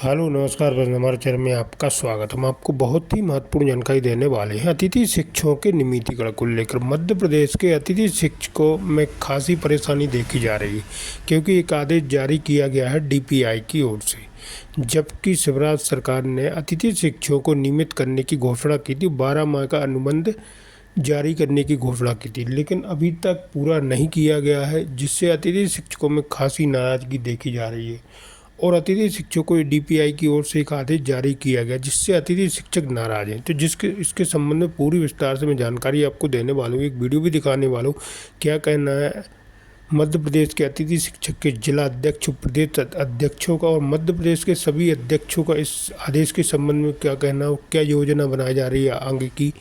Hello नमस्कार बस हमारे चैनल में आपका स्वागत। हम आपको बहुत ही महत्वपूर्ण जानकारी देने वाले हैं अतिथि शिक्षकों के नियमितीकरण को लेकर। मध्य प्रदेश के अतिथि शिक्षकों में खासी परेशानी देखी जा रही है क्योंकि एक आदेश जारी किया गया है डीपीआई की ओर से, जबकि शिवराज सरकार ने अतिथि शिक्षकों को नियमित करने की घोषणा की थी। 12 माह का अनुबंध जारी करने की घोषणा की थी, लेकिन अभी तक पूरा नहीं किया गया है, जिससे अतिथि शिक्षकों में खासी नाराजगी देखी जा रही है। और अतिथि शिक्षकों को डीपीआई की ओर से एक आदेश जारी किया गया जिससे अतिथि शिक्षक नाराज हैं। तो जिसके इसके संबंध में पूरी विस्तार से मैं जानकारी आपको देने वाला हूँ, एक वीडियो भी दिखाने वाला हूँ। क्या कहना है मध्य प्रदेश के अतिथि शिक्षक के जिला अध्यक्ष, प्रदेश अध्यक्षों का और मध्य प्रदेश के सभी अध्यक्षों का इस आदेश के संबंध में क्या कहना है, क्या योजना बनाई जा रही है आगे की,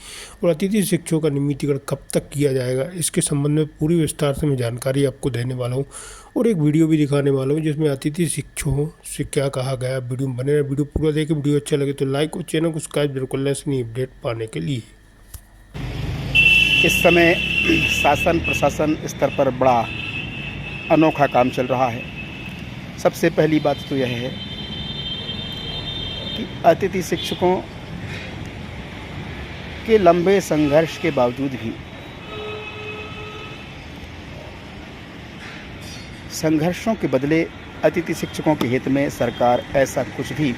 और अतिथि शिक्षकों का नियमितीकरण कब तक किया जाएगा, इसके संबंध में पूरी विस्तार से मैं जानकारी आपको देने वाला हूँ और एक वीडियो भी दिखाने वाला हूँ जिसमें अतिथि शिक्षकों से क्या कहा गया। वीडियो में बने रहे, वीडियो पूरा देखें। वीडियो अच्छा लगे तो लाइक और चैनल को सब्सक्राइब जरूर कर लें नई अपडेट पाने के लिए। इस समय शासन प्रशासन स्तर पर बड़ा अनोखा काम चल रहा है। सबसे पहली बात तो यह है कि अतिथि शिक्षकों के लंबे संघर्ष के बावजूद भी संघर्षों के बदले अतिथि शिक्षकों के हित में सरकार ऐसा कुछ भी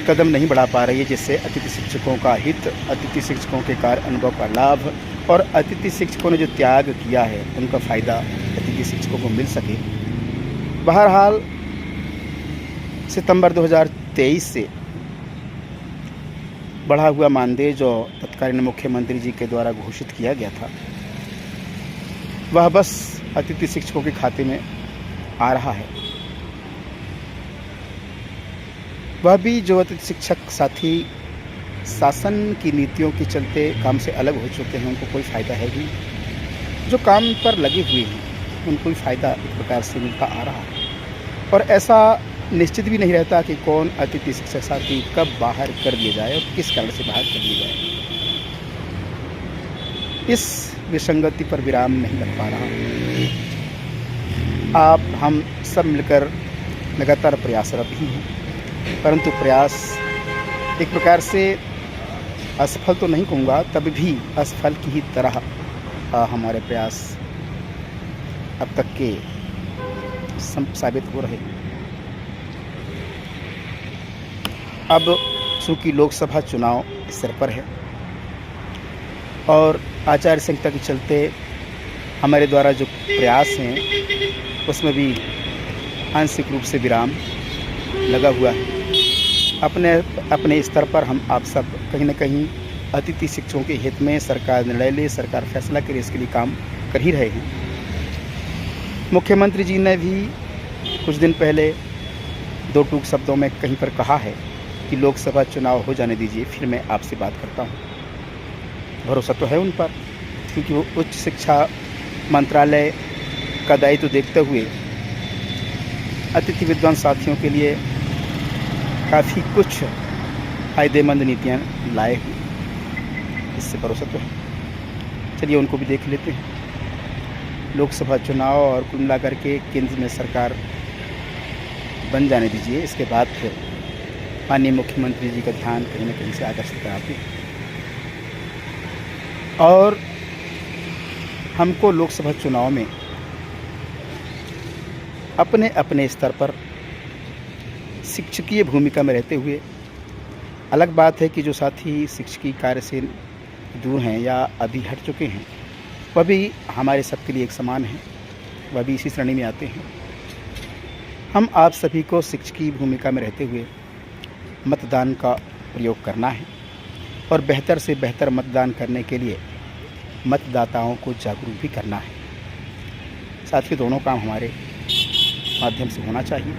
कदम नहीं बढ़ा पा रही है जिससे अतिथि शिक्षकों का हित, अतिथि शिक्षकों के कार्य अनुभव का लाभ और अतिथि शिक्षकों ने जो त्याग किया है उनका फ़ायदा अतिथि शिक्षकों को मिल सके। बहरहाल सितंबर 2023 से बढ़ा हुआ मानदेय जो तत्कालीन मुख्यमंत्री जी के द्वारा घोषित किया गया था, वह बस अतिथि शिक्षकों के खाते में आ रहा है। वह भी जो अतिथि शिक्षक साथी शासन की नीतियों के चलते काम से अलग हो चुके हैं, उनको कोई फ़ायदा है भी। जो काम पर लगे हुए हैं उनको भी फ़ायदा एक प्रकार से मिलता आ रहा है और ऐसा निश्चित भी नहीं रहता कि कौन अतिथि शिक्षक साथी कब बाहर कर दिया जाए और किस कारण से बाहर कर दिया जाए। इस विसंगति पर विराम नहीं लग पा रहा। आप हम सब मिलकर लगातार प्रयासरत ही हैं, परंतु प्रयास एक प्रकार से असफल तो नहीं कहूँगा, तब भी असफल की ही तरह हमारे प्रयास अब तक के साबित हो रहे। अब चूँकि लोकसभा चुनाव सिर पर है और आचार संहिता के चलते हमारे द्वारा जो प्रयास हैं उसमें भी आंशिक रूप से विराम लगा हुआ है। अपने स्तर पर हम आप सब कहीं न कहीं अतिथि शिक्षकों के हित में सरकार निर्णय ले, सरकार फैसला करे, इसके लिए काम कर ही रहे हैं। मुख्यमंत्री जी ने भी कुछ दिन पहले दो टूक शब्दों में कहीं पर कहा है कि लोकसभा चुनाव हो जाने दीजिए, फिर मैं आपसे बात करता हूँ। भरोसा तो है उन पर, क्योंकि वो उच्च शिक्षा मंत्रालय का दायित्व देखते हुए अतिथि विद्वान साथियों के लिए काफ़ी कुछ फ़ायदेमंद नीतियाँ लाए हुए, इससे भरोसा तो है। चलिए उनको भी देख लेते हैं। लोकसभा चुनाव और कुल मिलाकर के केंद्र में सरकार बन जाने दीजिए, इसके बाद फिर माननीय मुख्यमंत्री जी का ध्यान कहीं न कहीं से आकर्षित कराते हैं और हमको लोकसभा चुनाव में अपने अपने स्तर पर शिक्षकीय भूमिका में रहते हुए, अलग बात है कि जो साथी शिक्षकीय कार्य से दूर हैं या अभी हट चुके हैं, वह भी हमारे सबके लिए एक समान हैं, वह भी इसी श्रेणी में आते हैं। हम आप सभी को शिक्षकीय भूमिका में रहते हुए मतदान का प्रयोग करना है और बेहतर से बेहतर मतदान करने के लिए मतदाताओं को जागरूक भी करना है। साथ ही दोनों काम हमारे माध्यम से होना चाहिए।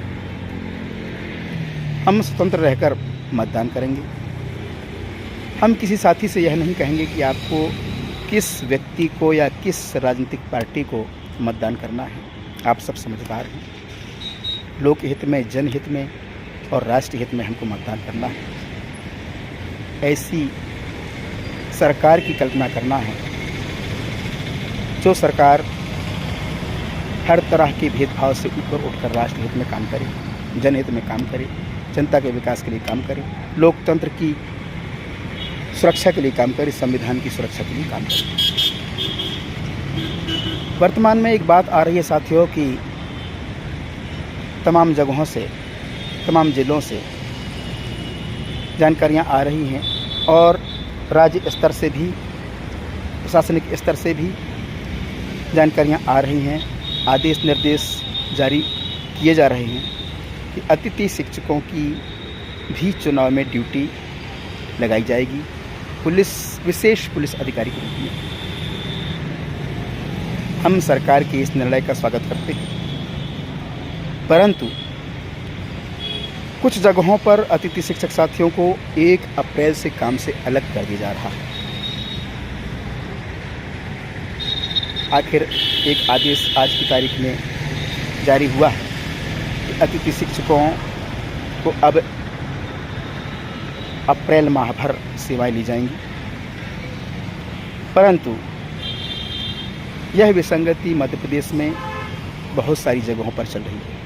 हम स्वतंत्र रहकर मतदान करेंगे। हम किसी साथी से यह नहीं कहेंगे कि आपको किस व्यक्ति को या किस राजनीतिक पार्टी को मतदान करना है। आप सब समझदार हैं। लोक हित में, जनहित में और राष्ट्र हित में हमको मतदान करना है। ऐसी सरकार की कल्पना करना है जो सरकार हर तरह के भेदभाव से ऊपर उठकर राष्ट्र हित में काम करे, जनहित में काम करे जनता के विकास के लिए काम करें, लोकतंत्र की सुरक्षा के लिए काम करें, संविधान की सुरक्षा के लिए काम करें। वर्तमान में एक बात आ रही है साथियों कि तमाम जगहों से, तमाम ज़िलों से जानकारियां आ रही हैं और राज्य स्तर से भी, प्रशासनिक स्तर से भी जानकारियां आ रही हैं, आदेश निर्देश जारी किए जा रहे हैं कि अतिथि शिक्षकों की भी चुनाव में ड्यूटी लगाई जाएगी, विशेष पुलिस अधिकारी के रूप में। हम सरकार के इस निर्णय का स्वागत करते हैं, परंतु कुछ जगहों पर अतिथि शिक्षक साथियों को 1 अप्रैल से काम से अलग कर दिया जा रहा है। आखिर एक आदेश आज की तारीख में जारी हुआ है कि अतिथि शिक्षकों को अब अप्रैल माह भर सेवाएं ली जाएंगी, परंतु यह विसंगति मध्य प्रदेश में बहुत सारी जगहों पर चल रही है।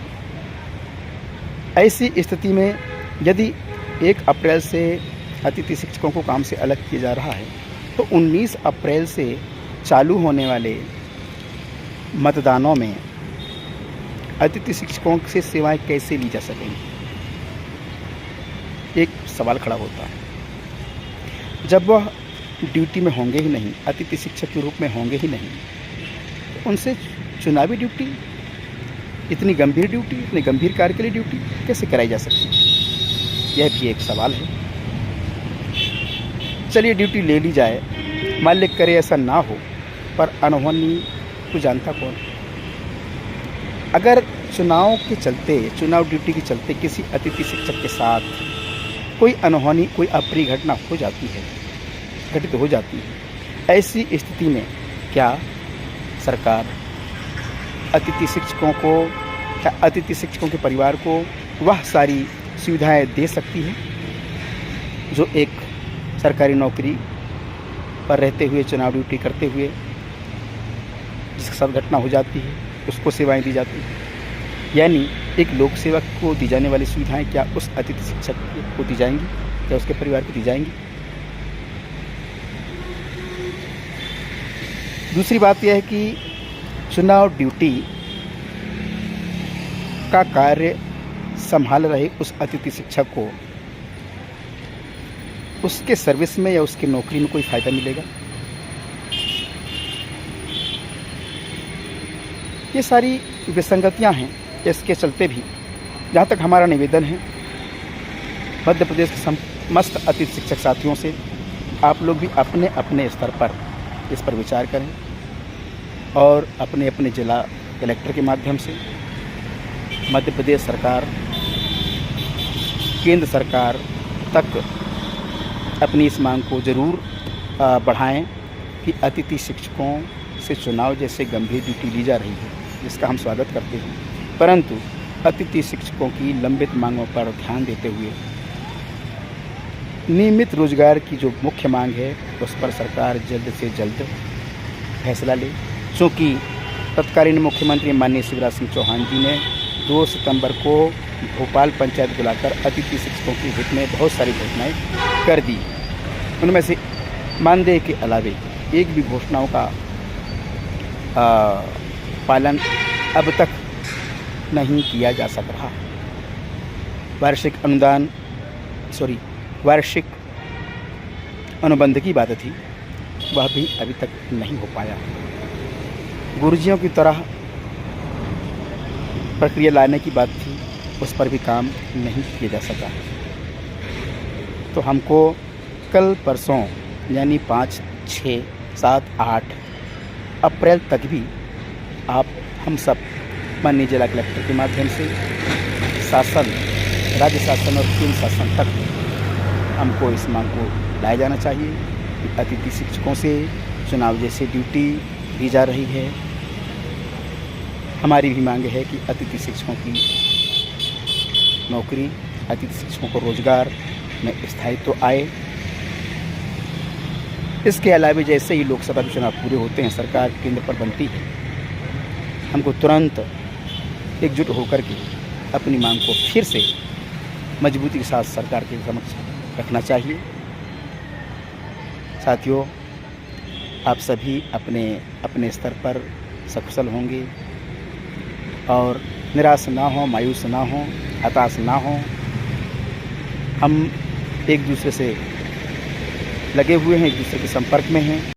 ऐसी स्थिति में यदि 1 अप्रैल से अतिथि शिक्षकों को काम से अलग किया जा रहा है तो 19 अप्रैल से चालू होने वाले मतदानों में अतिथि शिक्षकों से सेवाएं कैसे ली जा सकेंगी, एक सवाल खड़ा होता है। जब वह ड्यूटी में होंगे ही नहीं, अतिथि शिक्षक के रूप में होंगे ही नहीं, तो उनसे चुनावी ड्यूटी, इतनी गंभीर ड्यूटी, इतने गंभीर कार्य के लिए ड्यूटी कैसे कराई जा सकती है, यह भी एक सवाल है। चलिए ड्यूटी ले ली जाए, मालिक करे ऐसा ना हो, पर अनहोनी को जानता कौन। अगर चुनाव के चलते, चुनाव ड्यूटी के चलते किसी अतिथि शिक्षक के साथ कोई अनहोनी, कोई अप्रिय घटना हो जाती है, घटित हो जाती है, ऐसी स्थिति में क्या सरकार अतिथि शिक्षकों को, क्या अतिथि शिक्षकों के परिवार को वह सारी सुविधाएं दे सकती है जो एक सरकारी नौकरी पर रहते हुए, चुनाव ड्यूटी करते हुए जिसके साथ घटना हो जाती है उसको सेवाएं दी जाती हैं? यानी एक लोक सेवक को दी जाने वाली सुविधाएं क्या उस अतिथि शिक्षक को दी जाएंगी, क्या उसके परिवार को दी जाएंगी? दूसरी बात यह है कि चुनाव ड्यूटी का कार्य संभाल रहे उस अतिथि शिक्षक को उसके सर्विस में या उसकी नौकरी में कोई फ़ायदा मिलेगा? ये सारी विसंगतियां हैं। इसके चलते भी जहाँ तक हमारा निवेदन है मध्य प्रदेश के समस्त अतिथि शिक्षक साथियों से, आप लोग भी अपने अपने स्तर पर इस पर विचार करें और अपने अपने जिला कलेक्टर के माध्यम से मध्य प्रदेश सरकार, केंद्र सरकार तक अपनी इस मांग को ज़रूर बढ़ाएं कि अतिथि शिक्षकों से चुनाव जैसे गंभीर ड्यूटी ली जा रही है, जिसका हम स्वागत करते हैं, परंतु अतिथि शिक्षकों की लंबित मांगों पर ध्यान देते हुए नियमित रोजगार की जो मुख्य मांग है उस पर सरकार जल्द से जल्द फैसला ले। चूँकि तत्कालीन मुख्यमंत्री माननीय शिवराज सिंह चौहान जी ने 2 सितंबर को भोपाल पंचायत बुलाकर अतिथि शिक्षकों के हित में बहुत सारी घोषणाएं कर दी। उनमें से मानदेय के अलावे एक भी घोषणाओं का पालन अब तक नहीं किया जा सक रहा। वार्षिक अनुबंध की बात थी, वह भी अभी तक नहीं हो पाया। गुरुजियों की तरह प्रक्रिया लाने की बात थी, उस पर भी काम नहीं किया जा सका। तो हमको कल परसों यानी 5, 6, 7, 8 अप्रैल तक भी आप हम सब माननीय जिला कलेक्टर के माध्यम से शासन, राज्य शासन और केंद्र शासन तक हमको इस मांग को लाया जाना चाहिए कि अतिथि शिक्षकों से चुनाव जैसे ड्यूटी दी जा रही है। हमारी भी मांग है कि अतिथि शिक्षकों की नौकरी, अतिथि शिक्षकों को रोजगार में स्थायित्व आए। इसके अलावा जैसे ही लोकसभा के चुनाव पूरे होते हैं, सरकार केंद्र पर बनती है, हमको तुरंत एकजुट होकर के अपनी मांग को फिर से मजबूती के साथ सरकार के समक्ष रखना चाहिए। साथियों, आप सभी अपने अपने स्तर पर सकुशल होंगे और निराश ना हो, मायूस ना हो, हताश ना हो। हम एक दूसरे से लगे हुए हैं, एक दूसरे के संपर्क में हैं।